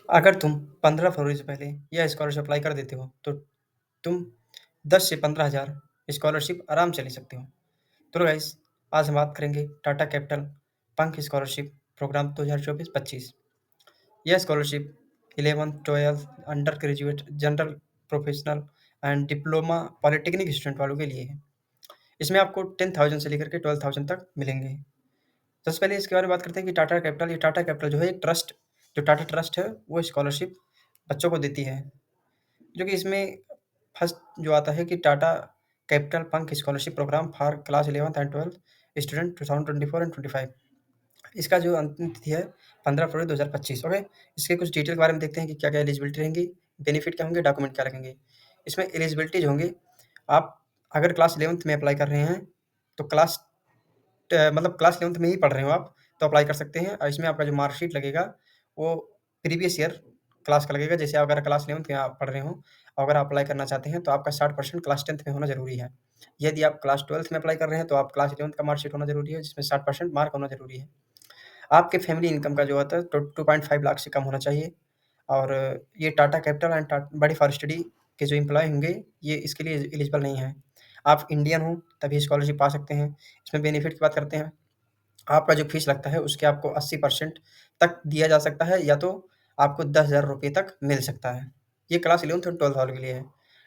अगर तुम 15 फरवरी से पहले यह स्कॉलरशिप अप्लाई कर देते हो, तो तुम 10 से 15,000 स्कॉलरशिप आराम से ले सकते हो। तो गाइस, आज हम बात करेंगे Tata capital Pankh scholarship programme 2024-25। यह scholarship 11th, 12th, under graduate, general, professional and diploma polytechnic student वालों के लिए है। इसमें आपको 10,000 से लेकर के 12,000 तक मिलेंगे। सबसे पहले इसके बारे में बात करते हैं कि टाटा कैपिटल जो है एक ट्रस्ट, जो टाटा ट्रस्ट है, वो स्कॉलरशिप बच्चों को देती है। जो कि इसमें फर्स्ट जो आता है कि Tata capital Pankh scholarship program for class 11th and 12th student 2024 and 25। इसका जो अंतिम तिथि है 15 फरवरी 2025। ओके, इसके कुछ डिटेल के बारे में देखते हैं कि क्या क्या एलिजिबिलिटी रहेंगी, बेनिफिट क्या होंगे, डॉक्यूमेंट क्या लगेंगे। इसमें एलिजिबिलिटी जो होंगे, आप अगर क्लास 11th में अप्लाई कर रहे हैं तो मतलब क्लास 11th में ही पढ़ रहे हो आप, तो अप्लाई कर सकते हैं। और इसमें आपका जो मार्कशीट लगेगा वो प्रीवियस ईयर क्लास का लगेगा। जैसे अगर क्लास 11th में आप पढ़ रहे हो और अगर आप अप्लाई करना चाहते हैं तो आपका 60% क्लास 10th में होना ज़रूरी है। यदि आप क्लास 12th में अप्लाई कर रहे हैं तो आप क्लास 11th का मार्कशीट होना ज़रूरी है, जिसमें 60% मार्क होना ज़रूरी है। आपके फैमिली इनकम का जो होता है तो 2.5 लाख से कम होना चाहिए। और ये टाटा कैपिटल एंड बड़ी फॉर स्टडी के जो एम्प्लॉय होंगे, ये इसके लिए एलिजिबल नहीं है। आप इंडियन हो तभी स्कॉलरशिप पा सकते हैं। इसमें बेनिफिट की बात करते हैं, आपका जो फीस लगता है उसके आपको 80% तक दिया जा सकता है, या तो आपको 10,000 रुपये तक मिल सकता है। ये क्लास 11th और 12th वालों के लिए है।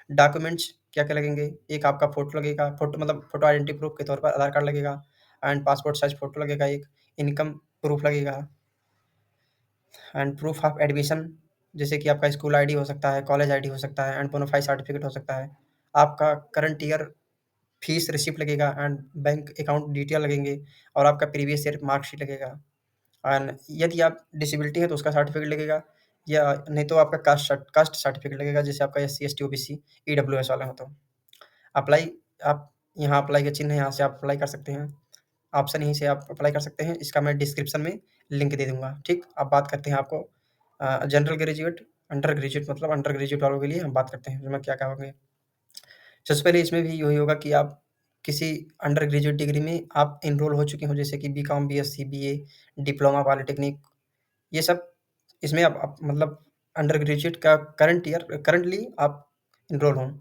डॉक्यूमेंट्स क्या-क्या लगेंगे, एक आपका फ़ोटो लगेगा, फ़ोटो मतलब फ़ोटो आइडेंटिटी प्रूफ के तौर पर आधार कार्ड लगेगा एंड पासपोर्ट साइज़ फ़ोटो लगेगा एक, इनकम प्रूफ लगेगा एंड प्रूफ ऑफ एडमिशन, जैसे कि आपका स्कूल आईडी हो सकता है, कॉलेज आईडी हो सकता है एंड बोनाफाइड सर्टिफिकेट हो सकता है। आपका करंट ईयर फीस रिसिप्ट लगेगा एंड बैंक अकाउंट डिटेल लगेंगे और आपका प्रीवियस ईयर मार्कशीट लगेगा। एंड यदि आप डिसेबिलिटी है तो उसका सर्टिफिकेट लगेगा, या नहीं तो आपका कास्ट सर्टिफिकेट लगेगा, जैसे आपका एससी, एसटी, ओबीसी, ईडब्ल्यूएस वाला हो तो। अप्लाई, आप यहाँ अप्लाई का चिन्ह है, यहाँ से आप अप्लाई कर सकते हैं। ऑप्शन यहीं से आप अप्लाई कर सकते हैं। इसका मैं डिस्क्रिप्शन में लिंक दे दूँगा, ठीक? अब बात करते हैं आपको जनरल ग्रेजुएट, अंडर ग्रेजुएट, मतलब अंडर ग्रेजुएट वालों के लिए हम बात करते हैं, उसमें क्या-क्या होंगे। सबसे पहले इसमें भी यही होगा कि आप किसी अंडर ग्रेजुएट डिग्री में आप एनरोल हो चुके हो, जैसे कि BCom, BSc, BA, diploma, polytechnic, ये सब इसमें आप मतलब अंडर ग्रेजुएट का करंटली आप एनरोल हों।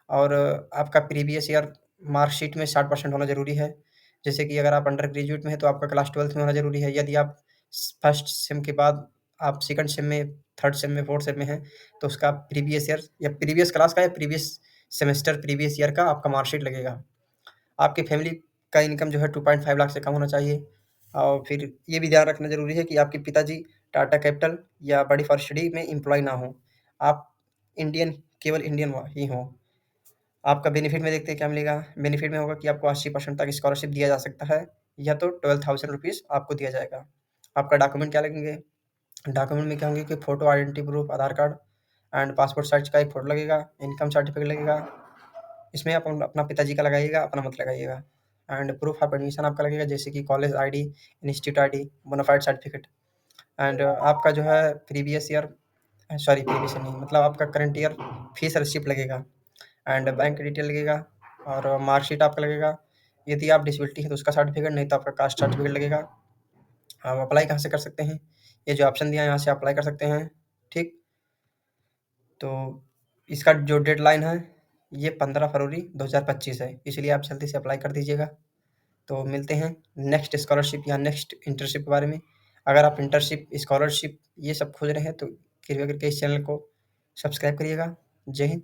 और आपका प्रीवियस ईयर मार्कशीट में 60% होना ज़रूरी है। जैसे कि अगर आप अंडर ग्रेजुएट में हैं तो आपका क्लास 12th में होना ज़रूरी है। यदि आप फर्स्ट सेम के बाद आप सेकंड सेम में, थर्ड सेम में, फोर्थ सेम में हैं, तो उसका प्रीवियस ईयर या प्रीवियस क्लास का या प्रीवियस सेमेस्टर, प्रीवियस ईयर का आपका मार्कशीट लगेगा। आपकी फैमिली का इनकम जो है 2.5 लाख से कम होना चाहिए। और फिर ये भी ध्यान रखना ज़रूरी है कि आपके पिताजी टाटा कैपिटल या बड़ी फॉर स्टडी में एम्प्लॉय ना हों। आप इंडियन, केवल इंडियन ही हों। आपका बेनिफिट में देखते हैं क्या मिलेगा। बेनिफिट में होगा कि आपको 80% तक स्कॉलरशिप दिया जा सकता है, या तो 12,000 रुपीज़ आपको दिया जाएगा। आपका डॉक्यूमेंट क्या लगेंगे, डॉक्यूमेंट में क्या होंगे कि photo identity proof, Aadhaar card and passport size का एक फ़ोटो लगेगा, इनकम सर्टिफिकेट लगेगा। इसमें आप अपना पिताजी का लगाइएगा, अपना मत लगाइएगा। एंड प्रूफ ऑफ एडमिशन आपका लगेगा, जैसे कि college ID, institute ID, bonafide certificate. And आपका जो है previous year, sorry previous year नहीं, मतलब आपका करंट ईयर फीस रिसिप्ट लगेगा एंड बैंक डिटेल लगेगा और मार्कशीट आपका लगेगा। यदि आप डिसेबिलिटी है तो उसका सर्टिफिकेट, नहीं तो आपका कास्ट सर्टिफिकेट लगेगा। आप अप्लाई कहाँ से कर सकते हैं, ये जो ऑप्शन दिया है यहाँ से अप्लाई कर सकते हैं, ठीक? तो इसका जो डेडलाइन है ये 15 फरवरी 2025 है, इसलिए आप जल्दी से अप्लाई कर दीजिएगा। तो मिलते हैं नेक्स्ट स्कॉलरशिप या नेक्स्ट इंटर्नशिप के बारे में। अगर आप इंटर्नशिप, स्कॉलरशिप ये सब खोज रहे हैं तो कृपया करके इस चैनल को सब्सक्राइब करिएगा। जय हिंद।